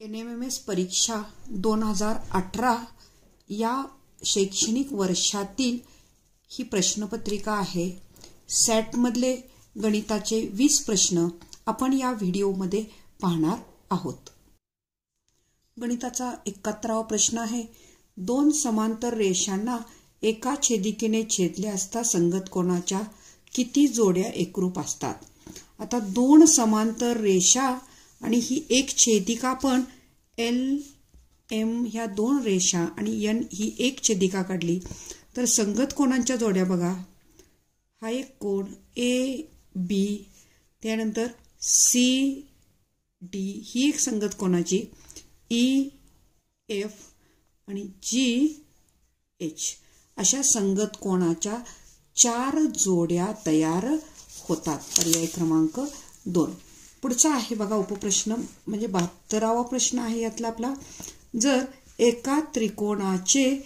NMMS परीक्षा 2018 या शैक्षणिक वर्षातील ही प्रश्नपत्रिका आहे। सॅट मधले गणिताचे 20 प्रश्न आपण या व्हिडिओमध्ये पाहणार आहोत। गणिताचा 71वा प्रश्न आहे। दोन समांतर रेषांना एका छेदिकेने छेदले असता संगत कोणाच्या किती जोड्या एकरूप असतात। आता दोन समांतर रेषा आणि ही एक छेदिका पण LM ह्या दोन रेषा आणि N ही एक छेदिका काढली तर संगत कोणांच्या जोड्या बघा। हा एक कोण AB, त्यानंतर CD ही एक संगत कोणाची EF आणि GH अशा संगत कोणाच्या 4 जोड्या तयार होतात। पर्याय क्रमांक 2। पुढचा आहे बघा उपप्रश्न म्हणजे 72वा प्रश्न आहे यातला आपला। जर एका त्रिकोणाचे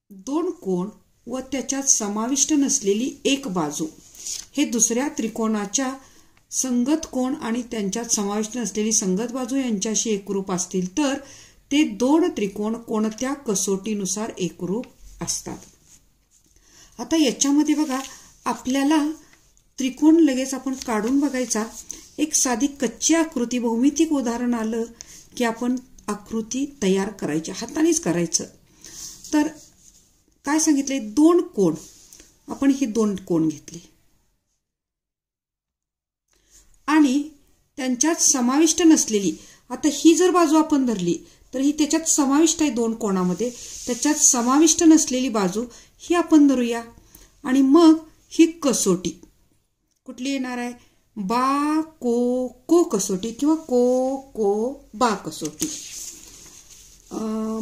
दोन कोण व त्याच्यात समाविष्ट नसलेली एक बाजू हे दुसऱ्या त्रिकोणाच्या संगत कोण आणि त्यांच्यात समाविष्ट नसलेली संगत बाजू यांच्याशी एकरूप असतील तर ते दोन त्रिकोण कोणत्या कसोटीनुसार एकरूप असतात। आता याच्यामध्ये बघा आपल्याला त्रिकोण लगेच आपण काढून बघायचा। एक साधी कच्ची आकृती भौमितिक उदाहरण आलं की आपण आकृती तयार करायची, हातानेच करायचं। तर काय सांगितले, दोन कोण, आपण ही दोन कोण घेतली आणि त्यांच्यात समाविष्ट नसलेली, आता ही जर बाजू आपण धरली तर ही त्याच्यात समाविष्ट आहे दोन कोणामध्ये, त्याच्यात समाविष्ट नसलेली बाजू ही आपण धरूया आणि मग ही कसोटी कुठली येणार आहे, बा को को कसोटी किंवा को को बा कसोटी।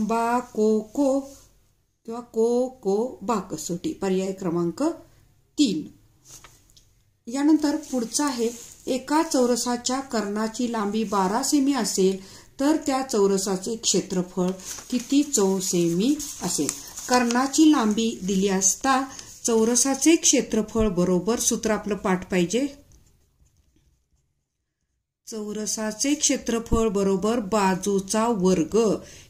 बा को को किंवा को को बा कसोटी। पर्याय क्रमांक 3। यानंतर पुढचा आहे एका चौरसाच्या कर्णाची लांबी 12 सेमी असेल तर त्या चौरसाचे क्षेत्रफळ किती चौसेमी असेल। कर्णाची लांबी दिली असता चौरसाचे क्षेत्रफळ बरोबर सूत्र आपलं पाठ पाहिजे। चौरसाचे क्षेत्रफळ बरोबर बाजूचा वर्ग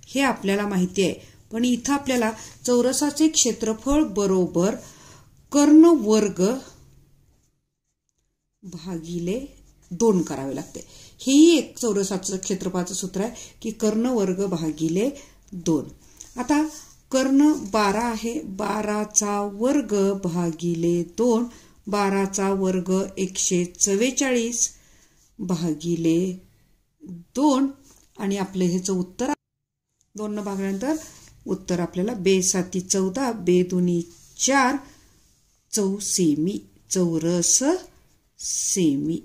हे आपल्याला माहिती आहे, पण इथं आपल्याला चौरसाचे क्षेत्रफळ बरोबर कर्ण वर्ग भागिले 2 करावे लागते। हेही एक चौरसाचं क्षेत्रफळाचं सूत्र आहे की कर्ण वर्ग भागिले 2। आता कर्ण 12 आहे, 12चा वर्ग भागिले 2, 12चा वर्ग 144 भागिले 2 आणि आपले ह्याचं उत्तर 2 न भागल्यानंतर उत्तर आपल्याला बे7 14 बे2 4 चौसेमी, चौरस सेमी।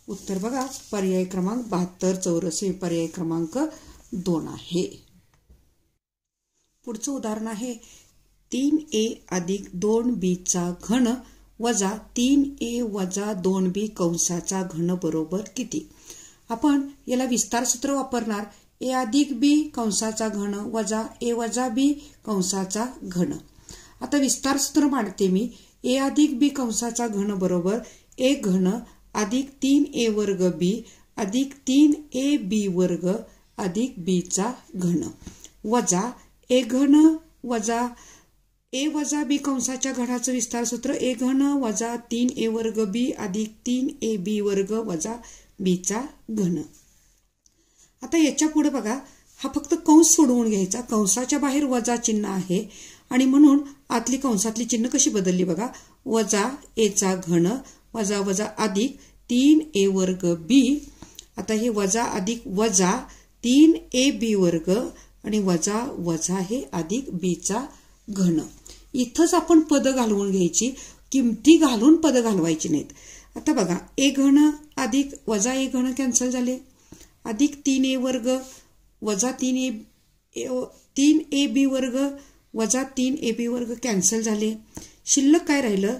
उत्तर बघा पर्याय क्रमांक 72 चौरस हे पर्याय क्रमांक 2 आहे। पुढचं उदाहरण आहे 3a अधिक 2b चा घन वजा 3a वजा 2b कंसाचा घन बरोबर किती। आपण याला विस्तार सूत्र वापरणार, a अधिक b कंसाचा घन वजा a वजा b कंसाचा घन। आता विस्तार सूत्र मांडते मी, a अधिक b कंसाचा घन बरोबर a घन अधिक 3a वर्ग b अधिक 3ab वर्ग अधिक b चा घन वजा a घन वजा a वजा b कंसाच्या घनाचं विस्तार सूत्र a घन वजा 3a वर्ग b अधिक 3ab वर्ग वजा b चा घन। आता याच्या पुढे बघा हा फक्त कंस सोडवून घ्यायचा, कंसाच्या बाहेर वजा चिन्ह आहे आणि म्हणून आतली कंसातली चिन्ह कशी बदलली बघा, वजा a चा घन वजा वजा अधिक 3a वर्ग b। आता हे वजा अधिक वजा 3ab वर्ग आणि वजा वजा हे अधिक b चा घन। इथंच आपण पद घालवून घ्यायची, किमती घालून पद घालवायची नाहीत। आता बघा a घन अधिक वजा a घन कॅन्सल झाले, अधिक 3a वर्ग वजा 3ab वर्ग वजा 3ab वर्ग कॅन्सल झाले। शिल्लक काय राहिलं,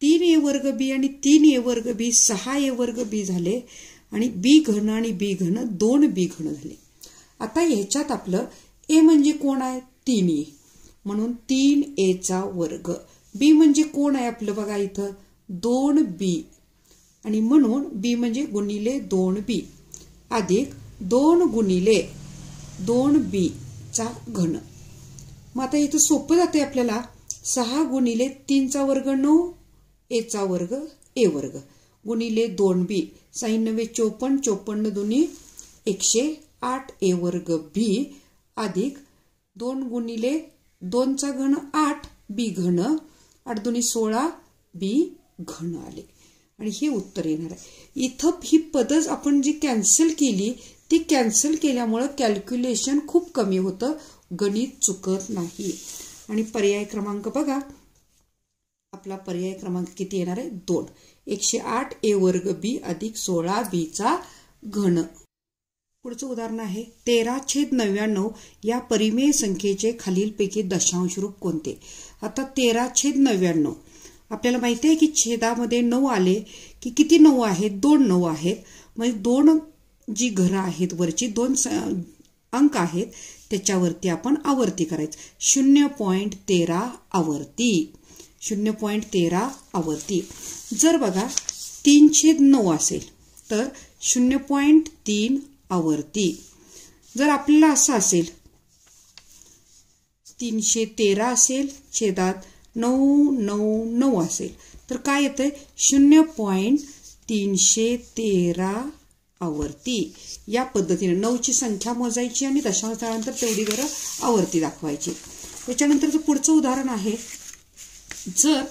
3a वर्ग b आणि 3a वर्ग b 6a वर्ग b झाले आणि b घन आणि b घन 2b घन झाले। आता ह्याच्यात आपलं a म्हणजे कोण आहे, 3a म्हणून 3a चा वर्ग, b म्हणजे कोण आहे आपलं बघा इथं 2b आणि म्हणून b म्हणजे गुणिले 2b अधिक 2 गुणिले 2b चा घन. मग आता इथं सोपं जाते आपल्याला. 6 गुणिले 3 चा वर्ग 9 a चा वर्ग a वर्ग गुणिले 2b 6 9 54 54 दुनी 108 a वर्ग b अधिक 2 गुणिले 2 चा घन 8 b घन 8 दुनी 16 b घन आले. आणि हे उत्तर येणार आहे. इथं ही पदच आपण जी कॅन्सल केली ती कॅन्सल केल्यामुळे कॅल्क्युलेशन खूप कमी होतं, गणित चुकत नाही. आणि पर्याय क्रमांक बघा. आपला पर्याय क्रमांक किती येणार आहे? 2. 108 a वर्ग b अधिक 16 b चा घन. पुढचं उदाहरण आहे 13/99 या परिमेय संख्येचे खालीलपैकी दशांश रूप कोणते? आता 13/99 आपल्याला माहिती आहे की छेदामध्ये 9 आले की किती 9 आहेत? 2 9 आहेत. म्हणजे 2 जी घरं आहेत वरची 2 अंक आहेत त्याच्यावरती आपण आवर्ती करायचं. 0.13 आवर्ती. 0.13 आवर्ती. जर बघा 3/9 असेल तर 0.3 आवर्ती. जर आपल्याला असं असेल 313 असेल छेदात 999 असेल तर काय येतंय? 0.313 आवर्ती. या पद्धतीने 9 ची संख्या मोजायची आणि दशांश झाल्यानंतर तेवढी घरं आवर्ती दाखवायची. त्याच्यानंतरचं पुढचं उदाहरण आहे जर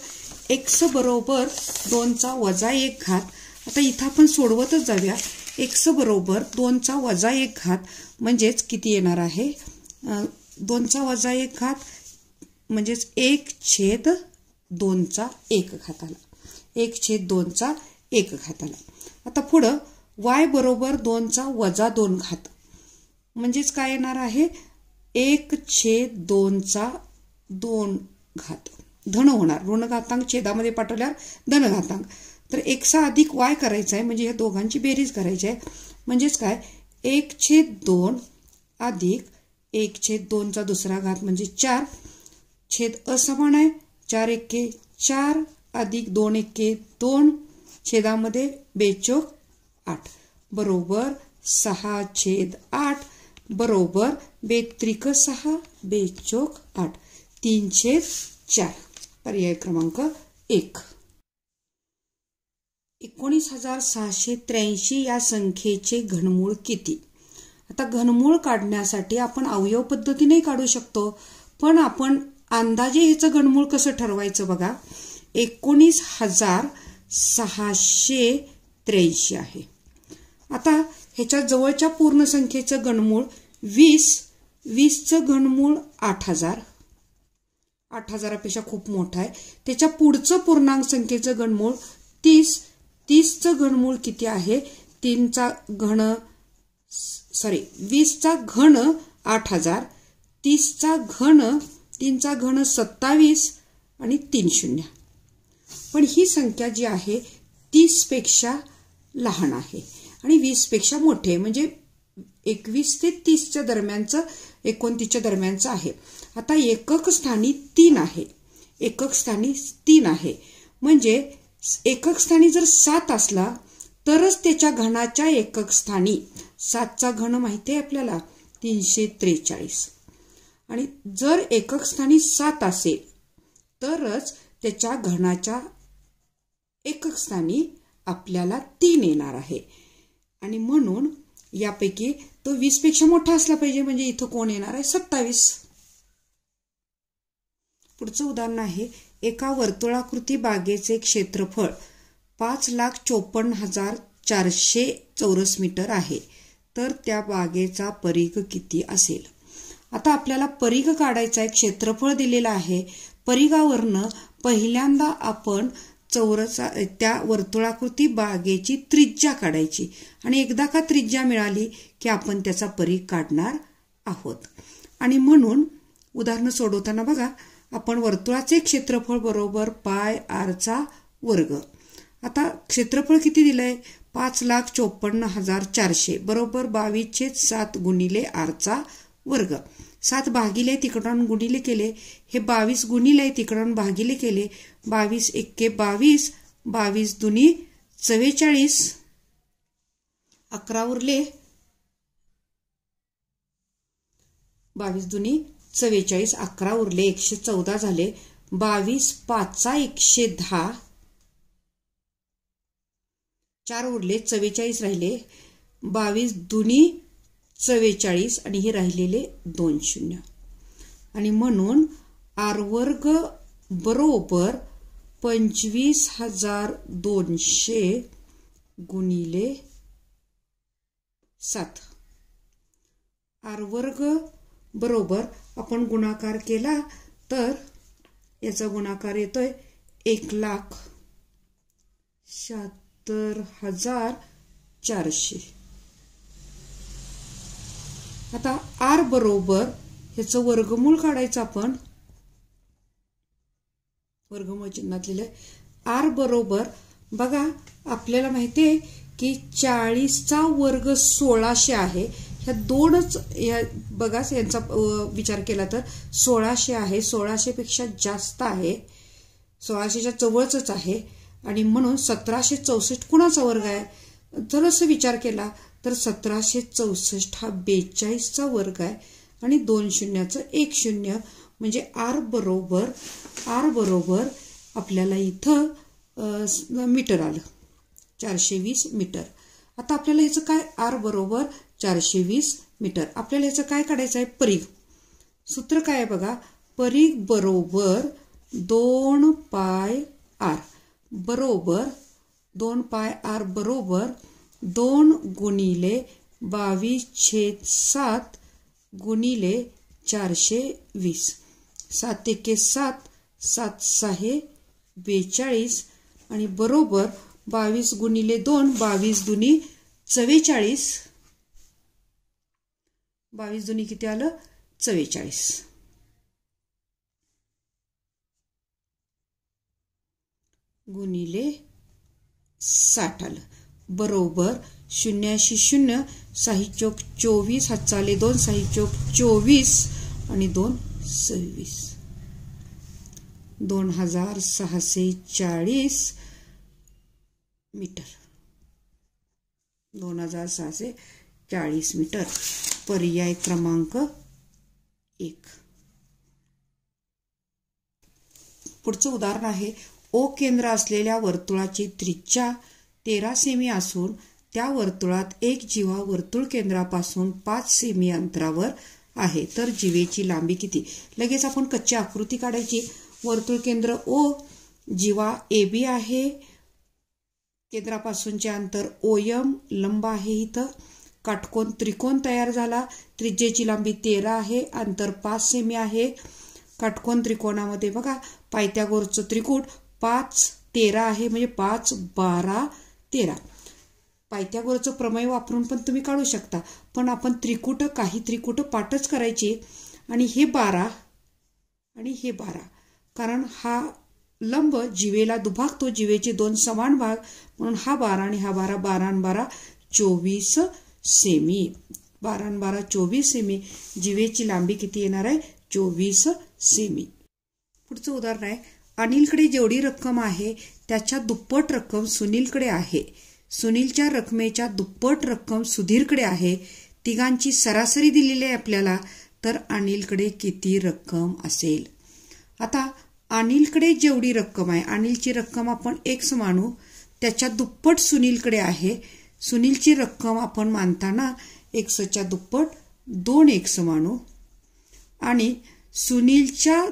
x बरोबर 2 चा वजा 1 घात. आता इथं आपण सोडवतच जाऊया. x बरोबर 2 चा वजा 1 घात म्हणजेच किती येणार आहे? 2 चा वजा 1 घात म्हणजेच 1/2 चा 1 घात आला. 1/2 चा 1 घात आला. आता पुढं y बरोबर 2 चा वजा 2 घात म्हणजेच काय येणार आहे? 1/2 चा 2 घात. धन होणार. ऋण घातांक छेदामध्ये पाठवल्यावर धन घातांक. तर x अधिक y करायचा आहे म्हणजे या दोघांची बेरीज करायची आहे. म्हणजेच काय? 1/2 अधिक 1/2 चा दुसरा घात म्हणजे 4. छेद असमान आहे. 4 एके 4 अधिक 2 एके 2 छेदामध्ये 2 8 बरोबर 6/8 बरोबर 2 त्रिक 6 2 8 3/4. पर्याय क्रमांक 1. 19,683 या संख्येचे घनमूळ किती? आता घनमूळ काढण्यासाठी आपण अवयव पद्धतीने काढू शकतो पण आपण अंदाजे ह्याचं घनमूळ कसं ठरवायचं बघा. 19,683 आहे. आता ह्याच्या जवळच्या पूर्ण संख्येचं घनमूळ 20चं घनमूळ 8,000. 8,000पेक्षा खूप मोठं आहे. त्याच्या पुढचं पूर्णांक संख्येचं घनमूळ 30चं घनमूळ किती आहे? 20चा घन 8,000. 30चा घन 3चा घन 27 आणि 3 शून्य. पण ही संख्या जी आहे 30 पेक्षा लहान आहे आणि 20 पेक्षा मोठे आहे म्हणजे 21 ते 30च्या दरम्यानचं 29च्या दरम्यानचं आहे. आता एकक स्थानी 3 आहे. एकक स्थानी 3 आहे म्हणजे एकक स्थानी जर 7 असला तरच त्याच्या घनाच्या एकक स्थानी 7चा घन माहिती आहे आपल्याला 343. आणि जर एकक स्थानी 7 असेल तरच त्याच्या घनाच्या एकक स्थानी आपल्याला 3 येणार आहे. आणि म्हणून यापैकी तो 20 पेक्षा मोठा असला पाहिजे म्हणजे इथं कोण येणार आहे? 27. पुढचं उदाहरण आहे एका वर्तुळाकृती बागेचे क्षेत्रफळ 5,54,400 चौरस मीटर आहे तर त्या बागेचा परिघ किती असेल? आता आपल्याला परिघ काढायचा आहे. क्षेत्रफळ दिलेलं आहे. परिघावरनं पहिल्यांदा आपण त्या वर्तुळाकृती बागेची त्रिज्या काढायची आणि एकदा का त्रिज्या मिळाली की आपण त्याचा परिघ काढणार आहोत. आणि म्हणून उदाहरण सोडवताना बघा आपण वर्तुळाचे क्षेत्रफळ बरोबर पाय r चा वर्ग. आता क्षेत्रफळ किती दिलंय? 5,54,400 बरोबर 22/7 गुणिले r चा वर्ग. 7 भागिले तिकडून गुणिले केले. हे 22 गुणिले तिकडून भागिले केले. 22 एक्के 22 22 दुनी 44 11 उरले 22 दुनी 44, 11 उरले 114 झाले, 22 5 110, 4 उरले 44 राहिले, 22 दुनी 44 आणि हे राहिलेले 2 शून्य आणि म्हणून आर वर्ग बरोबर 25,200 गुणिले 7. आर वर्ग बरोबर आपण गुणाकार केला तर याचा गुणाकार येतोय 1,76,400. आता आर बरोबर ह्याचं वर्गमूळ काढायचं आपण. वर्गमूळ चिन्हात लिहिलंय आर बरोबर. बघा आपल्याला माहितीये की 40चा वर्ग 1600 आहे. ह्या दोनच बघा यांचा विचार केला तर 1600 आहे, 1600 पेक्षा जास्त आहे, 1600च्या जवळच आहे आणि म्हणून 1764 कुणाचा वर्ग आहे. जर असं विचार केला तर 1764 हा 42चा वर्ग आहे आणि 2 शून्याचं 1 शून्य म्हणजे आर बरोबर आपल्याला इथं मीटर आलं 420 मीटर. आता आपल्याला ह्याचं काय आर बरोबर 420 मीटर. आपल्याला ह्याचं काय काढायचं आहे परीघ. सूत्र काय आहे बघा. परीघ बरोबर 2 पाय आर बरोबर 2 पाय आर बरोबर 2 गुणिले 22/7 गुणिले 420. 7 एके 7, 7 6 42 आणि बरोबर 22 गुणिले 2, 22 दुनी 44. 22 दुनी किती आलं 44 गुणिले 60 आलं बरोबर 0 6 चौक 24, हातचा आले 2, 6 चौक 24 आणि 2 26. 2640 मीटर. 2640 मीटर. पर्याय क्रमांक 1. पुढचं उदाहरण आहे. ओ केंद्र असलेल्या वर्तुळाची त्रिज्या 13 सेमी असून त्या वर्तुळात एक जीवा वर्तुळ केंद्रापासून 5 सेमी अंतरावर आहे. तर जीवेची लांबी किती. लगेच आपण कच्ची आकृती काढायची. वर्तुळ केंद्र ओ, जीवा AB आहे, केंद्रापासूनचे अंतर OM, लंब आहे इथं, काटकोन त्रिकोण तयार झाला. त्रिज्येची लांबी 13 आहे, अंतर 5 सेमी आहे. काटकोन त्रिकोणामध्ये बघा पायथागोरसचं त्रिकूट 5 13 आहे म्हणजे 5 12 13. पायथागोरसचं प्रमेय वापरून पण तुम्ही काढू शकता, पण आपण काही त्रिकूट पाठच करायची आणि हे 12 आणि हे 12 कारण हा लंब जीवेला दुभागतो. जीवेचे 2 समान भाग म्हणून हा 12 आणि हा 12, 12 आणि 12 24 सेमी. 12 आणि 12 24 सेमी. जीवेची लांबी किती येणार आहे 24 सेमी. पुढचं उदाहरण आहे. अनिलकडे जेवढी रक्कम आहे त्याच्या दुप्पट रक्कम सुनीलकडे आहे. सुनीलच्या रकमेच्या दुप्पट रक्कम सुधीरकडे आहे. तिघांची सरासरी दिलेली आहे आपल्याला. तर अनिलकडे किती रक्कम असेल. आता अनिलकडे जेवढी रक्कम आहे, अनिलची रक्कम आपण x मानू, त्याच्या दुप्पट सुनीलकडे आहे. सुनीलची रक्कम आपण मानताना xच्या दुप्पट 2x मानू आणि सुनीलच्या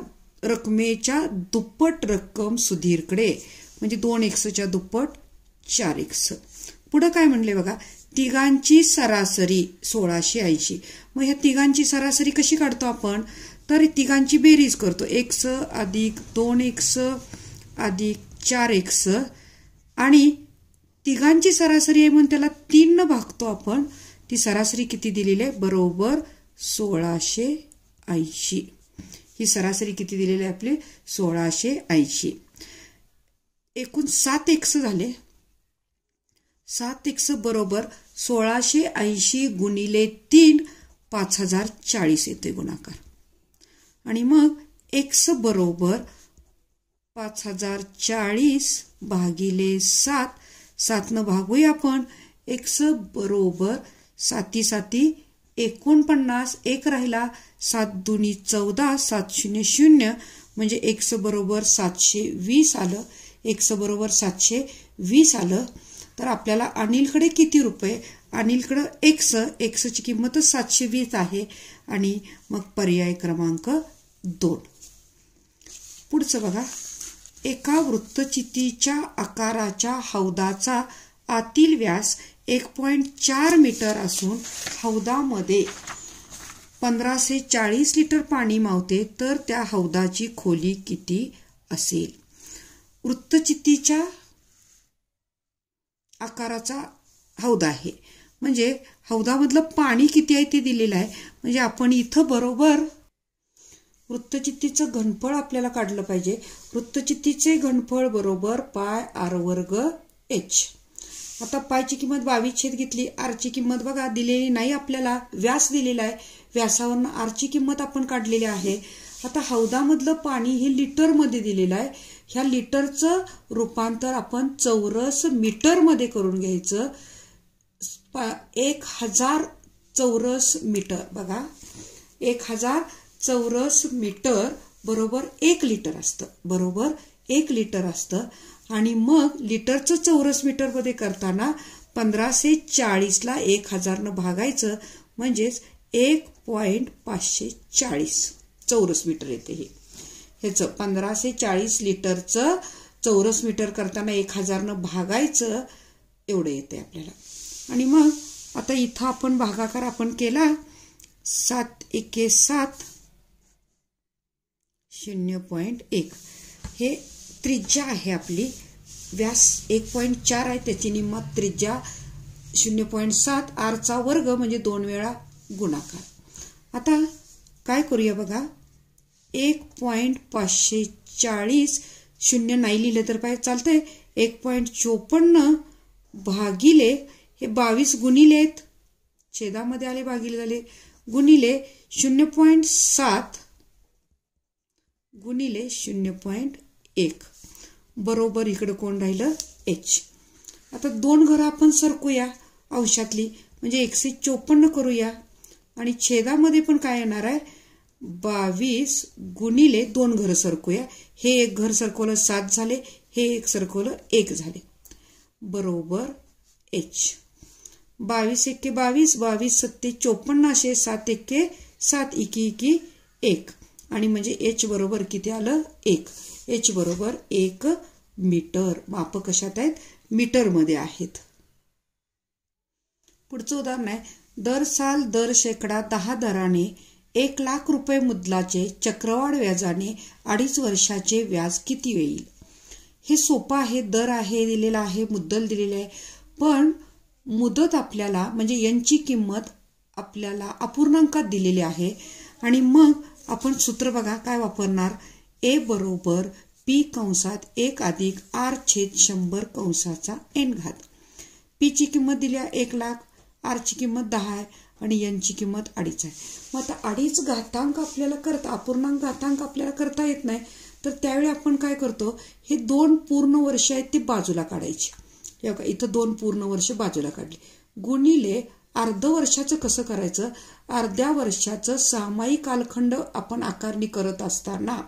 रकमेच्या दुप्पट रक्कम सुधीरकडे म्हणजे 2xच्या दुप्पट 4x. पुढे काय म्हणले बघा. तिघांची सरासरी 1680. मग ह्या तिघांची सरासरी कशी काढतो आपण. तर तिघांची बेरीज करतो. x अधिक 2x अधिक 4x आणि तिघांची सरासरी आहे म्हणून त्याला 3 ने भागतो आपण. ती सरासरी किती दिलेली आहे बरोबर 1680. ही सरासरी किती दिलेली आहे आपली 1680. एकूण 7x झाले. 7x बरोबर 1680 गुणिले 3 5040 येते गुणाकार आणि मग x बरोबर 5040 भागिले 7. 7 ने भागूया आपण. x बरोबर 7 7 49 एक राहिला 7 दुनी 14 700 म्हणजे x बरोबर 720 आलं. x बरोबर 720 आलं. तर आपल्याला अनिलकडे किती रुपये? अनिलकडे x ची किंमत 720 आहे आणि मग पर्याय क्रमांक 2. पुढचं बघा. एका वृत्तचित्तीच्या आकाराच्या हौदाचा आतील व्यास 1.4 मीटर असून हौदामध्ये 1540 लिटर पाणी मावते तर त्या हौदाची खोली किती असेल? वृत्तचित्तीच्या आकाराचा हौदा आहे म्हणजे हौदामधलं पाणी किती आहे ते दिलेलं आहे. म्हणजे आपण इथं बरोबर वृत्तचित्तीचं घनफळ आपल्याला काढलं पाहिजे. वृत्तचित्तीचे घनफळ बरोबर पाय आर वर्ग h. आता पायची किंमत 22 घेतली. आरची किंमत बघा दिलेली नाही आपल्याला, व्यास दिलेला आहे. व्यासावरून आरची किंमत आपण काढलेली आहे. आता हौदामधलं पाणी हे लिटरमध्ये दिलेलं आहे. ह्या लिटरचं रूपांतर आपण चौरस मीटरमध्ये करून घ्यायचं. 1000 चौरस मीटर बघा 1000 चौरस मीटर बरोबर 1 लिटर असतं. बरोबर 1 लिटर असतं. आणि मग लिटरचं चौरस मीटरमध्ये करताना 1540ला 1000 भागायचं म्हणजेच 1.540 चौरस मीटर येते. ह्याचं 1540 लिटरचं चौरस मीटर करताना 1000 भागायचं एवढं येते आपल्याला. आणि मग आता इथं आपण भागाकार आपण केला 7 एके 7 0.1 हे त्रिज्या आहे आपली. व्यास 1.4 आहे त्याची निम्मत त्रिज्या 0.7 आरचा वर्ग म्हणजे 2 वेळा गुणाकार. आता काय करूया बघा 1.540 शून्य नाही लिहिलं तर काय चालतंय 1.54 भागिले हे 22 गुणिलेत छेदामध्ये आले भागिले झाले गुणिले 0.7 गुणिले 0.1 बरोबर इकडे कोण राहिलं h. आता 2 घरं आपण सरकूया अंशातली म्हणजे 154 करूया आणि छेदामध्ये पण काय येणार आहे 22 गुणिले 2 घरं सरकूया. हे एक घर सरकवलं 7 झाले, हे एक सरकवलं 1 झाले बरोबर h. 22 एके 22 22 सत्ते 54 असे 7 एके 7 इकी इकी 1 आणि म्हणजे h बरोबर किती आलं 1. h बरोबर 1 मीटर. माप कशात आहेत मीटरमध्ये आहेत. पुढचं उदाहरण आहे दर साल दर शेकडा 10 दराने 1 लाख रुपये मुद्दलाचे चक्रवाढ व्याजाने 2.5 वर्षाचे व्याज किती येईल? हे सोपं आहे. दर आहे दिलेला आहे, मुद्दल दिलेले आहे, पण मुदत आपल्याला म्हणजे यांची किंमत आपल्याला अपूर्णांकात दिलेली आहे. आणि मग आपण सूत्र बघा काय वापरणार a बरोबर p कंसात 1 अधिक r छेद 100 कंसाचा n घात. p ची किंमत दिली 1 लाख, r ची किंमत 10 आहे आणि n ची किंमत 2.5 आहे. मग आता 2.5 घातांक आपल्याला करता अपूर्णांक घातांक आपल्याला करता येत नाही तर त्यावेळी आपण काय करतो हे 2 पूर्ण वर्ष आहेत ते बाजूला काढायची. इथं 2 पूर्ण वर्ष बाजूला काढली गुणिले अर्ध वर्षाचं कसं करायचं अर्ध्या वर्षाचं सामायिक कालखंड आपण आकारणी करत असताना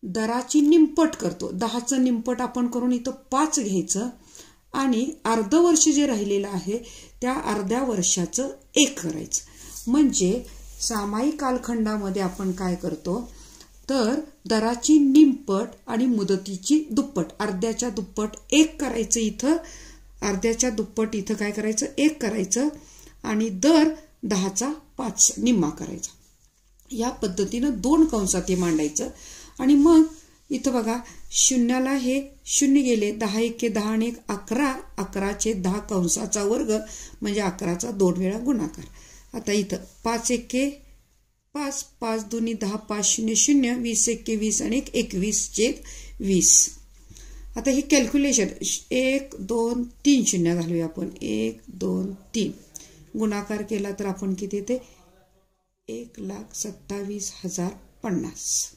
दराची निमपट करतो. 10चं निमपट आपण करून इथं 5 घ्यायचं आणि अर्ध वर्ष जे राहिलेलं आहे त्या अर्ध्या वर्षाचं 1 करायचं. म्हणजे सामायिक कालखंडामध्ये आपण काय करतो तर दराची निमपट आणि मुदतीची दुप्पट अर्ध्याच्या दुप्पट 1 करायचं. इथं अर्ध्याच्या दुप्पट इथं काय करायचं 1 करायचं आणि दर 10चा 5 निम्मा करायचा. या पद्धतीनं 2 कंसात हे मांडायचं. आणि मग इथं बघा शून्याला हे 0 गेले 10 एके 10 आणि 1 11 11 10 कंसाचा वर्ग म्हणजे 11चा 2 वेळा गुणाकार. आता इथं 5 एके 5 5 दुनी 10 5 0 0 20 एके 20 आणि 21/20. आता हे कॅल्क्युलेशन 1 2 3 शून्य घालूया आपण 1 2 3 गुणाकार केला तर आपण किती येते 1,27,050.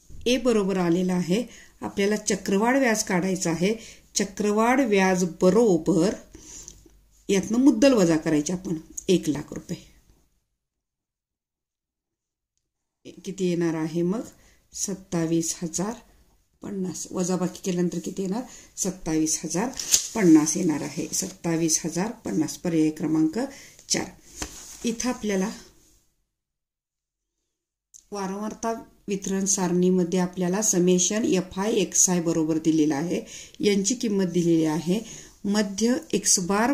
ए बरोबर आलेला आहे. आपल्याला चक्रवाढ व्याज काढायचा आहे. चक्रवाढ व्याज बरोबर यातनं मुद्दल वजा करायची आपण 1,00,000 रुपये. किती येणार आहे मग 27,050. वजाबाकी केल्यानंतर किती येणार 27,050 येणार आहे. 27,050 पर्याय क्रमांक 4. इथं आपल्याला वारंवारता वितरण सारणीमध्ये आपल्याला समेशन FI बरोबर दिलेला आहे. यांची किंमत दिलेली आहे. मध्य x बार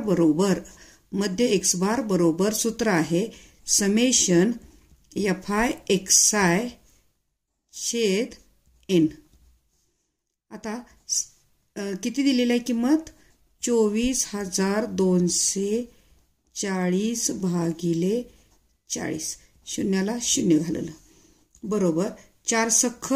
बरोबर सूत्र आहे समेशन FI छेद n. आता किती दिलेली आहे किंमत 24,240 भागिले 40. शून्याला शून्य घाललं बरोबर 4 सख्ख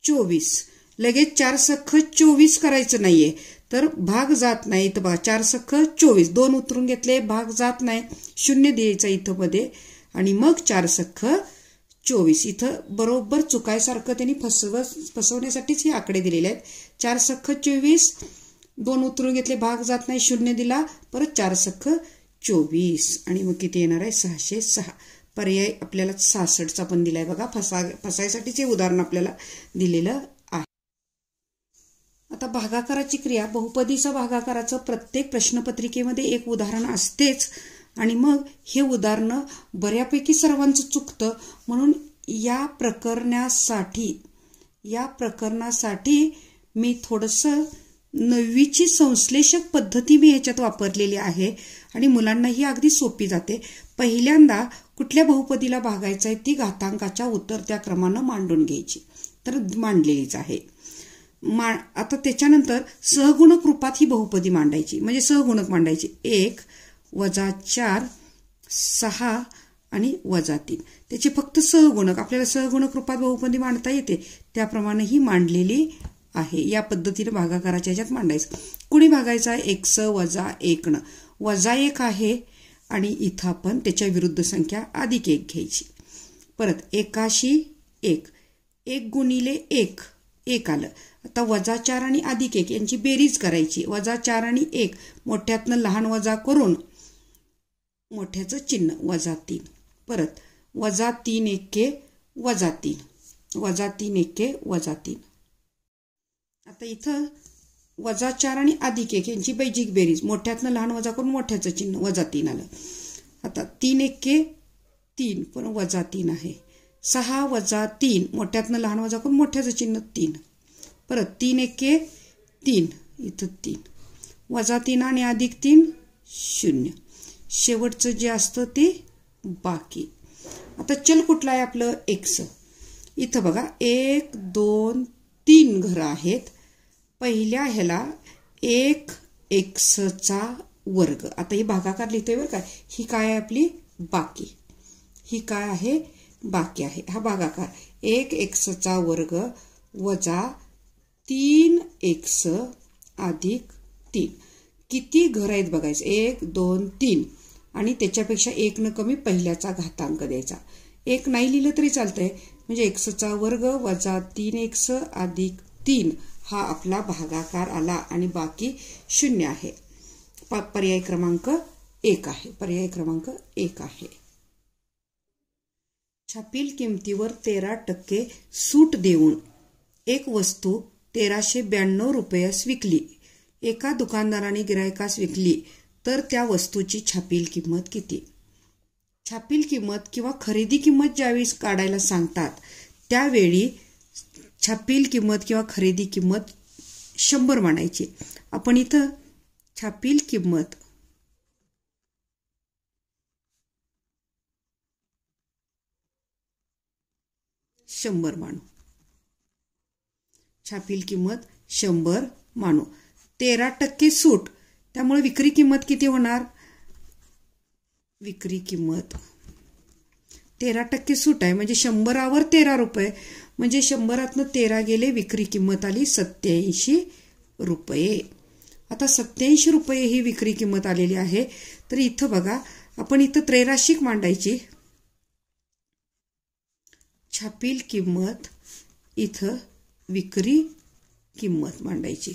24. लगेच 4 सख्ख 24 करायचं नाहीये तर भाग जात नाही. तर बघा 4 सख्ख 24 2 उतरून घेतले भाग जात नाही. शून्य द्यायचं इथं मध्ये आणि मग 4 सख्ख 24. इथं बरोबर चुकायसारखं त्यांनी फसवण्यासाठीच हे आकडे दिलेले आहेत. 4 सख्ख 24 2 उतरून घेतले भाग जात नाही शून्य दिला परत 4 सख्ख 24 आणि मग किती येणार आहे 606. पर्याय आपल्याला 66चा पण दिलाय बघा. फसायसाठीच हे उदाहरण आपल्याला दिलेलं आहे. आता भागाकाराची क्रिया बहुपदीचा भागाकाराचं प्रत्येक प्रश्नपत्रिकेमध्ये एक उदाहरण असतेच आणि मग हे उदाहरण बऱ्यापैकी सर्वांचं चुकतं म्हणून या प्रकरणासाठी मी थोडंसं 9वीची संश्लेषक पद्धती मी ह्याच्यात वापरलेली आहे आणि मुलांनाही अगदी सोपी जाते. पहिल्यांदा कुठल्या बहुपदीला भागायचं आहे ती घातांकाच्या उतरत्या क्रमानं मांडून घ्यायची तर मांडलेलीच आहे. आता त्याच्यानंतर सहगुणक रूपात ही बहुपदी मांडायची म्हणजे सहगुणक मांडायची 1 वजा 4 6 आणि वजा 3. त्याचे फक्त सहगुणक आपल्याला सहगुणक रूपात बहुपदी मांडता येते त्याप्रमाणे ही मांडलेली आहे. या पद्धतीने भागाकाराच्या ह्याच्यात मांडायचं. कुणी भागायचं आहे x वजा 1 वजा 1 आहे आणि इथं आपण त्याच्या विरुद्ध संख्या अधिक 1 घ्यायची. परत 1 1 गुणिले 1 आलं. आता वजा 4 आणि अधिक 1 यांची बेरीज करायची. वजा 4 आणि 1 मोठ्यातनं लहान वजा करून मोठ्याचं चिन्ह वजा 3. परत वजा 3 1 वजा 3 वजा 3 1 वजा 3. आता इथं वजा 4 आणि अधिक 1 यांची बैजिक बेरीज मोठ्यातनं लहान वजा करून मोठ्याचं चिन्ह वजा 3 आलं. आता 3 1 3 पण वजा 3 आहे. 6 वजा 3 मोठ्यातनं लहान वजा करून मोठ्याचं चिन्ह 3. परत 3 1 3 इथं 3 वजा 3 आणि अधिक 3 0. शेवटचं जे असतं ते बाकी. आता चल कुठला आहे आपलं x. इथं बघा 1 2 3 घरं आहेत. पहिल्या ह्याला 1 x वर्ग. आता ही भागाकार लिहितोय बरं का. ही काय आहे आपली बाकी. ही काय आहे बाकी आहे. हा भागाकार 1 x वर्ग वजा 3x अधिक 3. किती घर आहेत बघायचं 1 2 3 आणि त्याच्यापेक्षा 1 न कमी पहिल्याचा घातांक द्यायचा. 1 नाही लिहिलं तरी चालतंय म्हणजे x वर्ग वजा 3x अधिक 3 हा आपला भागाकार आला आणि बाकी 0 आहे. पर्याय क्रमांक 1 आहे. पर्याय क्रमांक 1 आहे. छापील किमतीवर 13% सूट देऊन एक वस्तू 1392 रुपयास विकली. एका दुकानदाराने गिरायकास विकली तर त्या वस्तूची छापील किंमत किती. छापील किंमत किंवा खरेदी किंमत ज्यावेळी काढायला सांगतात त्यावेळी छापील किंमत किंवा खरेदी किंमत 100 मानायची. आपण इथं छापील किंमत 100 मानू. छापील किंमत 100 मानू. 13% सूट त्यामुळे विक्री किंमत किती होणार. विक्री किंमत 13% सूट आहे म्हणजे 100वर 13 रुपये म्हणजे 100तनं 13 गेले विक्री किंमत आली 87 रुपये. आता 87 रुपये ही विक्री किंमत आलेली आहे. तर इथं बघा आपण इथं त्रैराशिक मांडायची. छापील किंमत इथं विक्री किंमत मांडायची.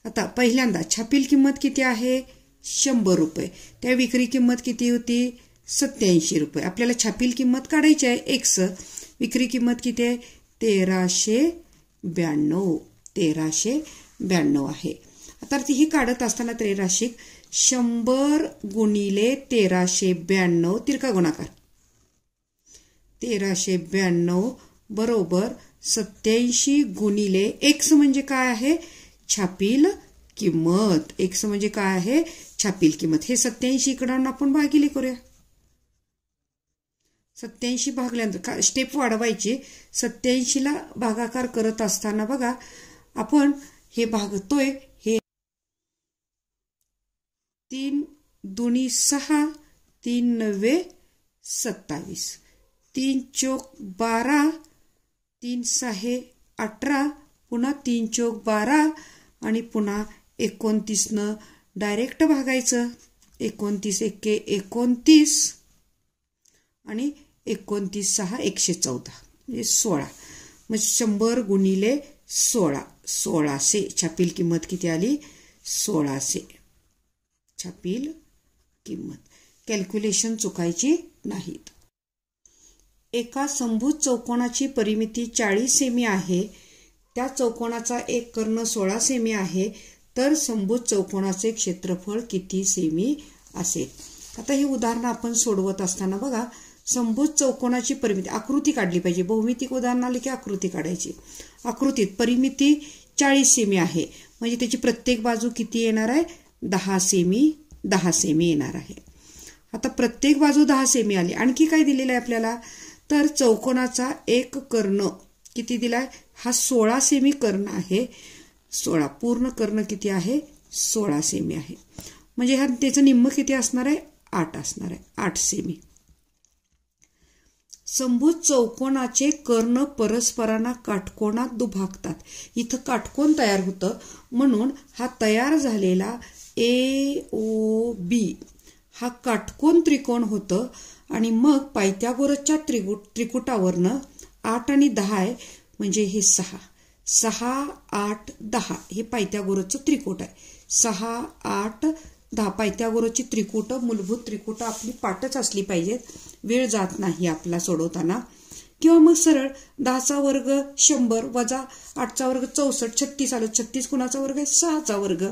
आता पहिल्यांदा छापील किंमत किती आहे 100 रुपये. त्या विक्री किंमत किती होती 87 रुपये. आपल्याला छापील किंमत काढायची आहे एक्स. विक्री किंमत किती आहे 1392 आहे. आता ही काढत असताना त्रैराशिक 100 गुणिले 1392 तिरका गुणाकार 1392 बरोबर 87 गुणिले एक्स म्हणजे काय आहे छापील किंमत. एक्स म्हणजे काय आहे छापील किंमत. हे 87 इकडून आपण भागिले करूया. 87 भागल्यानंतर स्टेप वाढवायची. 87 ला भागाकार करत असताना बघा आपण हे भागतोय हे 3 दुनी 6 3 9 27 3 चौक 12 3 6 18 पुन्हा 3 चौक 12 आणि पुन्हा 29 न डायरेक्ट भागायचं. 29 एके 29 आणि 29 6 114 म्हणजे 16. मग 100 गुणिले 16 1600. छापील किंमत किती आली 1600 छापील किंमत. कॅल्क्युलेशन चुकायची नाहीत. एका समभुज चौकोनाची परिमिती 40 सेमी आहे. त्या चौकोनाचा एक कर्ण 16 सेमी आहे. तर समभुज चौकोनाचे क्षेत्रफळ किती सेमी असेल. आता हे उदाहरण आपण सोडवत असताना बघा समभुज चौकोनाची परिमिती आकृती काढली पाहिजे. बहुमितिक उदाहरण आले की आकृती काढायची. आकृतीत परिमिती 40 सेमी आहे म्हणजे त्याची प्रत्येक बाजू किती येणार आहे 10 सेमी येणार आहे. आता प्रत्येक बाजू 10 सेमी आली. आणखी काय दिलेलं आहे आपल्याला तर चौकोनाचा एक कर्ण किती दिलाय हा 16 सेमी कर्ण आहे. 16 पूर्ण कर्ण किती आहे 16 सेमी आहे म्हणजे हा त्याचं निम्म किती असणार आहे 8 असणार आहे 8 सेमी. समभुज चौकोनाचे कर्ण परस्परांना काटकोनात दुभागतात. इथं काटकोन तयार होतं म्हणून हा तयार झालेला AOB हा काटकोन त्रिकोण होतं आणि मग पायथागोरसच्या त्रिकुटावरनं 8 आणि 10 आहे म्हणजे हे 6 8 10 हे पायथागोरसचं त्रिकूट आहे. 6 8 10 पायथागोरसची त्रिकूट मूलभूत त्रिकूट आपली पाठच असली पाहिजेत. वेळ जात नाही आपला सोडवताना. किंवा मग सरळ 10चा वर्ग 100 वजा 8चा वर्ग 64 36 आलं. 36 कुणाचा वर्ग आहे 6चा वर्ग.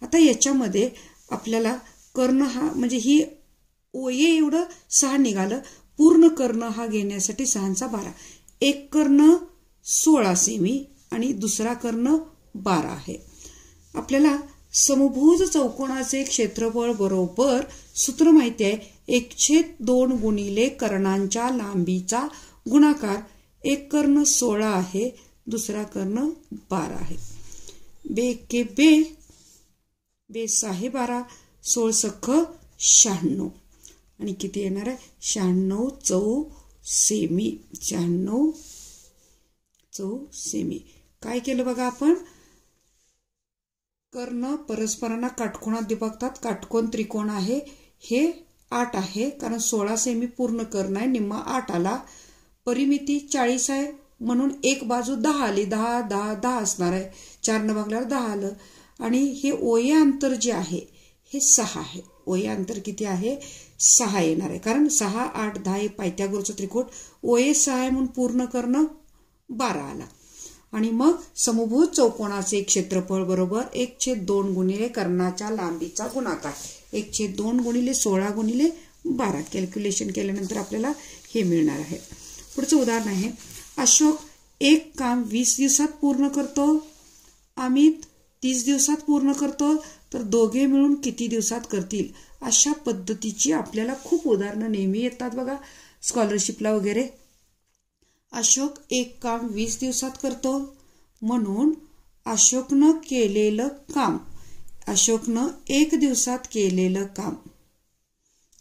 आता याच्यामध्ये आपल्याला कर्ण हा म्हणजे ही ओये एवढं 6 निघालं. पूर्ण कर्ण हा घेण्यासाठी 6 12 एक कर्ण 16 सेमी आणि दुसरा कर्ण 12 आहे. आपल्याला समभुज चौकोनाचे क्षेत्रफळ बरोबर सूत्र माहिती आहे 1/2 गुणिले कर्णांच्या लांबीचा गुणाकार. एक कर्ण 16 आहे दुसरा कर्ण 12 आहे. बे के बे 6 12 16 सख 96 आणि किती येणार आहे 96 चौ सेमी. 96 चौ सेमी. काय केलं बघा आपण कर्ण परस्परांना काटकोनात दुभागतात. काटकोन त्रिकोण आहे हे 8 आहे कारण 16 सेमी पूर्ण कर्ण आहे निम्मा 8 आला. परिमिती 40 आहे म्हणून एक बाजू 10 आली. 10 10 10 असणार आहे. 4 न भागल्यावर 10 आलं. आणि हे ओये अंतर जे आहे हे 6 आहे. ओये अंतर किती आहे 6 येणार आहे कारण 6 8 10 हे पायथागोरसचं त्रिकूट. ओये 6 आहे म्हणून पूर्ण कर्ण 12 आला. आणि मग समभुज चौकोनाचे क्षेत्रफळ बरोबर 1/2 गुणिले कर्णाच्या लांबीचा गुणाकार. 1/2 गुणिले 16 गुणिले 12 कॅल्क्युलेशन केल्यानंतर आपल्याला हे मिळणार आहे. पुढचं उदाहरण आहे अशोक एक काम 20 दिवसात पूर्ण करतो. अमित 30 दिवसात पूर्ण करतो. तर दोघे मिळून किती दिवसात करतील. अशा पद्धतीची आपल्याला खूप उदाहरणं नेहमी येतात बघा स्कॉलरशिपला वगैरे. अशोक एक काम 20 दिवसात करतो म्हणून अशोकनं केलेलं काम अशोकनं 1 दिवसात केलेलं काम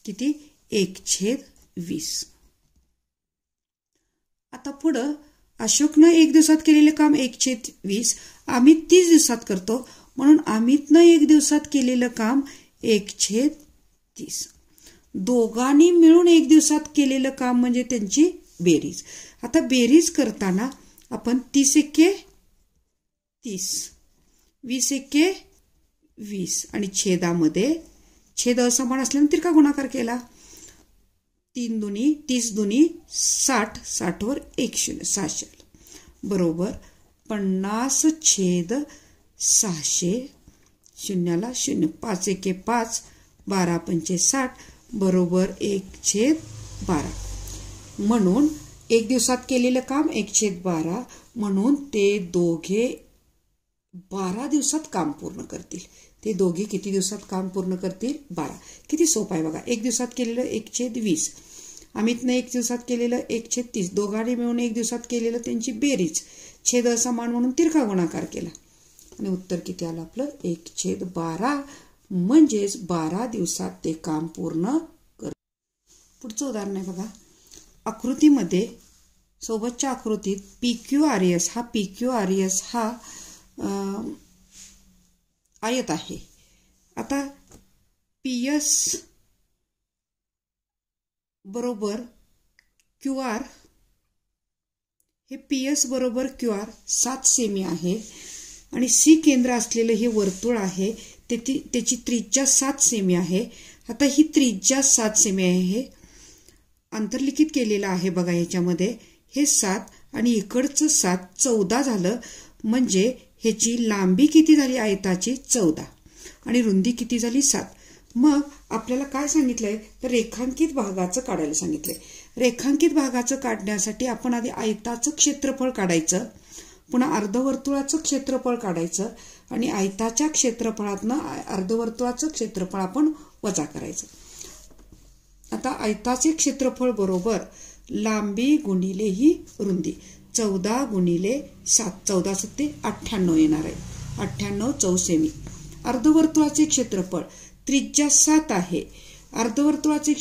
किती 1/20. आता पुढं अशोकनं 1 दिवसात केलेलं काम 1/20. अमित 30 दिवसात करतो म्हणून अमितनं 1 दिवसात केलेलं काम 1/30. दोघांनी मिळून 1 दिवसात केलेलं काम म्हणजे त्यांची बेरीज. आता बेरीज करताना आपण 30 एके 30 20 एके 20 आणि छेदामध्ये छेद असमान असल्याने तिरका गुणाकार केला. 3 दुनी 30 दुनी 60, 60 वर 1 शून्य 600 बरोबर 50/600 शून्याला 0 5 एके 5 12 पंचे 60 बरोबर 1/12 म्हणून एक दिवसात केलेलं काम 1/12 म्हणून ते दोघे 12 दिवसात काम पूर्ण करतील. ते दोघे किती दिवसात काम पूर्ण करतील? 12. किती सोपं आहे बघा. एक दिवसात केलेलं 1/20, अमितने एक दिवसात केलेलं 1/30, दोघांनी मिळून एक दिवसात केलेलं त्यांची बेरीज, छेद असमान म्हणून तिरका गुणाकार केला आणि उत्तर किती आलं आपलं? 1/12 म्हणजेच 12 दिवसात ते काम पूर्ण कर. पुढचं उदाहरण आहे बघा. आकृतीमध्ये सोबतच्या आकृतीत PQRS हा आयत आहे. आता PS बरोबर QR, हे PS बरोबर QR 7 सेमी आहे आणि C केंद्र असलेलं हे वर्तुळ आहे. त्याची त्रिज्या 7 सेमी आहे. आता ही त्रिज्या 7 सेमी आहे. अंतर्लिखित केलेलं आहे बघा. ह्याच्यामध्ये हे 7 आणि इकडचं 7 14 झालं. म्हणजे ह्याची लांबी किती झाली आयताची? 14 आणि रुंदी किती झाली? 7. मग आपल्याला काय सांगितलंय तर रेखांकित भागाचं काढायला सांगितलंय. रेखांकित भागाचं काढण्यासाठी आपण आधी आयताचं क्षेत्रफळ काढायचं, पुन्हा अर्धवर्तुळाचं क्षेत्रफळ काढायचं आणि आयताच्या क्षेत्रफळातनं अर्धवर्तुळाचं क्षेत्रफळ आपण वजा करायचं. आता आयताचे क्षेत्रफळ बरोबर लांबी गुणिले ही रुंदी 14 गुणिले 7, 14 7 98 येणार आहे. 98 चौसेमी. अर्धवर्तुळाचे क्षेत्रफळ त्रिज्या 7 आहे. अर्धवर्तुळाचे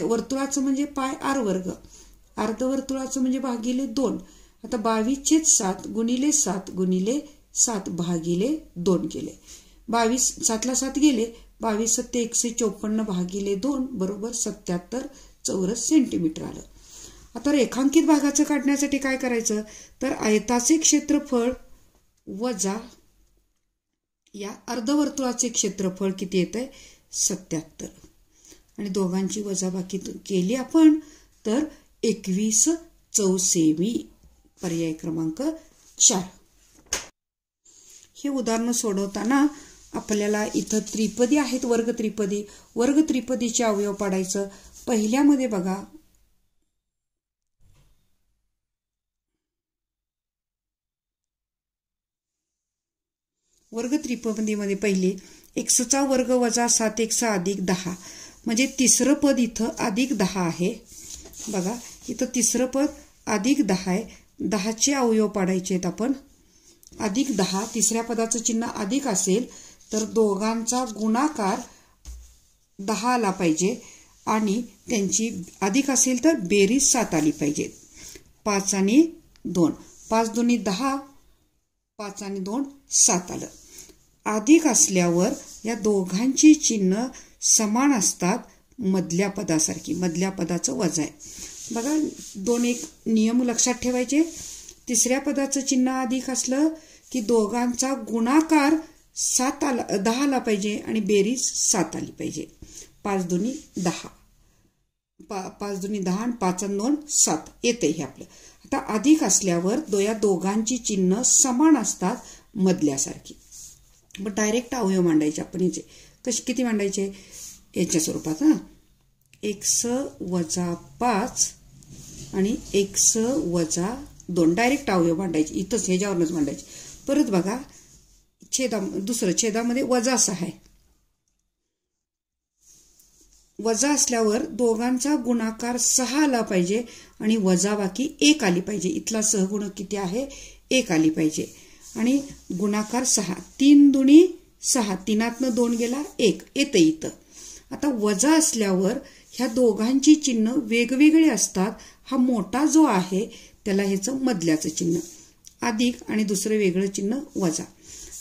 वर्तुळाचं म्हणजे पाय r वर्ग, अर्धवर्तुळाचं म्हणजे भागिले 2. आता 22/7 गुणिले 7 गुणिले 7 भागिले 2 केले. 22 7ला 7 गेले. 22 7 154 भागिले 2 बरोबर 77 चौरस सेंटीमीटर आलं. आता रेखांकित भागाचं काढण्यासाठी काय करायचं तर आयताचे क्षेत्रफळ वजा या अर्धवर्तुळाचे क्षेत्रफळ किती येतंय? 77 आणि दोघांची वजाबाकी केली आपण तर 21 चौसेमी. पर्याय क्रमांक 4. हे उदाहरण सोडवताना आपल्याला इथं त्रिपदी आहेत, वर्ग त्रिपदी. वर्ग त्रिपदीचे अवयव पाडायचं. पहिल्यामध्ये बघा वर्ग त्रिपदीमध्ये पहिले x वर्ग वजा 7x अधिक 10 म्हणजे तिसरं पद इथं अधिक 10 आहे. बघा इथं तिसरं पद अधिक 10 आहे. 10चे अवयव पाडायचे आहेत आपण. अधिक 10 तिसऱ्या पदाचं चिन्ह अधिक असेल तर दोघांचा गुणाकार 10 आला पाहिजे आणि त्यांची अधिक असेल तर बेरीज 7 आली पाहिजे. 5 आणि 2 5 दुनी 10, 5 आणि 2 7 आलं. अधिक असल्यावर या दोघांची चिन्ह समान असतात मधल्या पदासारखी. मधल्या पदाचं वजा आहे. बघा 2-1 नियम लक्षात ठेवायचे. तिसऱ्या पदाचं चिन्ह अधिक असलं की दोघांचा गुणाकार 10 आला पाहिजे आणि बेरीज 7 आली पाहिजे. 5 दुनी 10, 5 दुनी 10 आणि 5 आणि 2 7 येते हे आपलं. आता अधिक असल्यावर या दोघांची चिन्ह समान असतात मधल्यासारखी. मग डायरेक्ट अवयव मांडायचे आपण याचे. किती मांडायचे याच्या स्वरूपात? x वजा 5 आणि x वजा 2 डायरेक्ट अवयव मांडायचे. इथंच ह्याच्यावरच मांडायचे. परत बघा दुसरं छेदामध्ये वजा 6 आहे. वजा असल्यावर दोघांचा गुणाकार 6 आला पाहिजे आणि वजाबाकी 1 आली पाहिजे. इथला सहगुणक किती आहे? 1 आली पाहिजे आणि गुणाकार 6. 3 दुनी 6, 3तनं 2 गेला 1 येतं इथं. आता वजा असल्यावर ह्या दोघांची चिन्ह वेगवेगळे असतात. हा मोठा जो आहे त्याला ह्याचं मधल्याचं चिन्ह अधिक आणि दुसरं वेगळं चिन्ह वजा.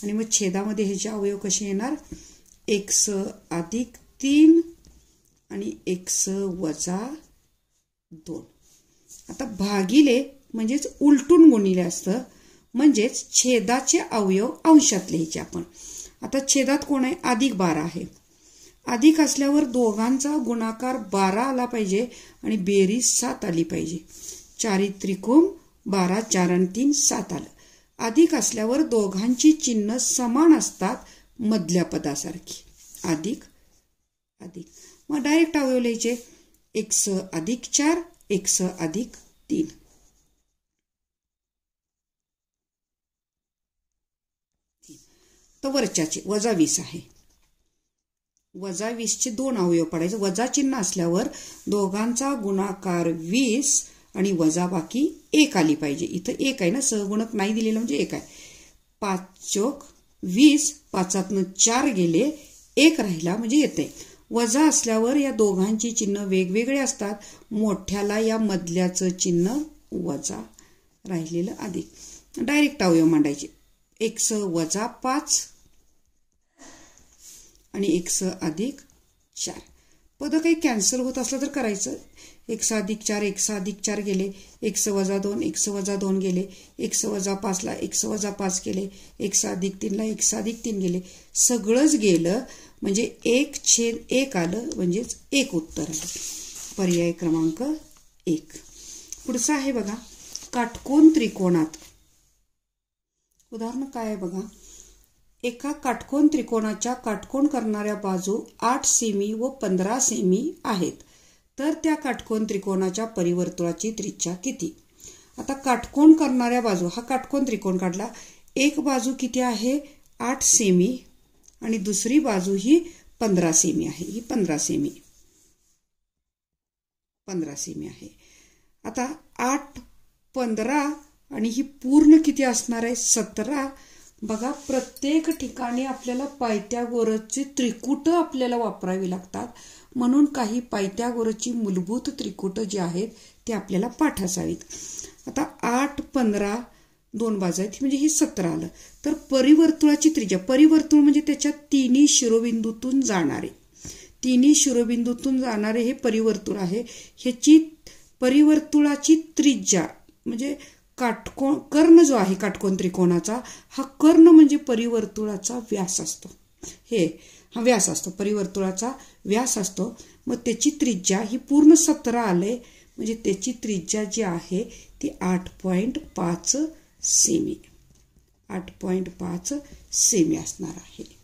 आणि मग छेदामध्ये ह्याचे अवयव कसे येणार? x अधिक 3 आणि x वजा 2. आता भागिले म्हणजेच उलटून गुणिले असतं. म्हणजेच छेदाचे अवयव अंशात लिहायचे आपण. आता छेदात कोण आहे? अधिक 12 आहे. अधिक असल्यावर दोघांचा गुणाकार 12 आला पाहिजे आणि बेरीज 7 आली पाहिजे. 4 त्रिकोण 12, 4 आणि 3 7 आलं. अधिक असल्यावर दोघांची चिन्ह समान असतात मधल्या पदासारखी. अधिक अधिक. मग डायरेक्ट अवयव लिहायचे. x अधिक 4, x अधिक 3. तर वरच्याचे वजा 20 आहे. वजा 20चे 2 अवयव पडायचे. वजा चिन्ह असल्यावर दोघांचा गुणाकार 20 आणि वजा बाकी 1 आली पाहिजे. इथं 1 आहे ना, सहगुणक नाही दिलेलं म्हणजे 1 आहे. 5 चोक 20, 5तनं 4 गेले, 1 राहिला म्हणजे येते. वजा असल्यावर या दोघांची चिन्ह वेगवेगळे असतात. मोठ्याला या मधल्याचं चिन्ह वजा, राहिलेलं अधिक. डायरेक्ट अवयव मांडायचे. x वजा 5 आणि x अधिक 4. पद काही कॅन्सल होत असलं तर करायचं. x अधिक 4, x अधिक 4 गेले, x वजा 2, x वजा 2 गेले, x वजा 5ला x वजा 5 गेले, x अधिक 3ला x अधिक 3 गेले. सगळंच गेलं म्हणजे 1/1 आलं, म्हणजेच 1 उत्तर आलं. पर्याय क्रमांक 1. पुढचं आहे बघा, काटकोन त्रिकोणात. उदाहरण काय आहे बघा. एका काटकोन त्रिकोणाच्या काटकोन करणाऱ्या बाजू 8 सेमी व 15 सेमी आहेत. तर त्या काटकोन त्रिकोणाच्या परिवर्तुळाची त्रिज्या किती? आता काटकोन करणाऱ्या बाजू, हा काटकोन त्रिकोण काढला. एक बाजू किती आहे? 8 सेमी आणि दुसरी बाजू ही 15 सेमी आहे. ही 15 सेमी आहे. आता 8, 15 आणि ही पूर्ण किती असणार आहे? 17. बघा, प्रत्येक ठिकाणी आपल्याला पायथागोरसची त्रिकुट आपल्याला वापरावी लागतात. म्हणून काही पायथागोरसची मूलभूत त्रिकुट जी आहेत ते आपल्याला पाठ असावीत. आता 8, 15 2 बाजू आहेत म्हणजे हे 17 आलं. तर परिवर्तुळाची त्रिज्या, परिवर्तुळ म्हणजे त्याच्या तिन्ही शिरोबिंदूतून जाणारे, तिन्ही शिरोबिंदूतून जाणारे हे परिवर्तुळ आहे. ह्याची परिवर्तुळाची त्रिज्या म्हणजे काटकोन, कर्ण जो आहे काटकोन त्रिकोणाचा, हा कर्ण म्हणजे परिवर्तुळाचा व्यास असतो. हा व्यास असतो, परिवर्तुळाचा व्यास असतो. मग त्याची त्रिज्या ही पूर्ण 17 आले म्हणजे त्याची त्रिज्या जी आहे ती 8.5 सेमी, 8.5 सेमी असणार आहे.